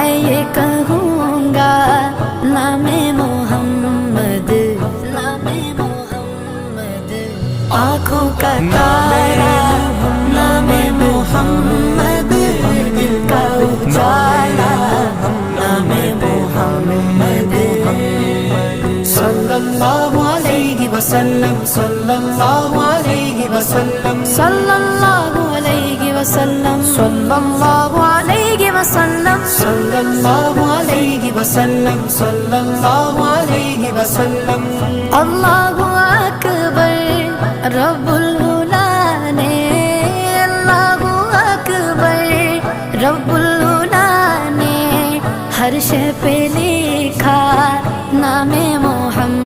میں یہ کہوں گا نام محمد، نام محمد، آنکھوں کا تارا نام محمد، دل کا اجالا نام محمد، صلی اللہ علیہ وسلم، صلی اللہ علیہ وسلم، صلی اللہ علیہ وسلم، صلی اللہ علیہ وسلم، صلی اللہ علیہ وسلم، صلی اللہ علیہ وسلم۔ اللہ اکبر رب العلا نے، اللہ اکبر رب العلا نے ہر شے پہ لکھا نام محمد۔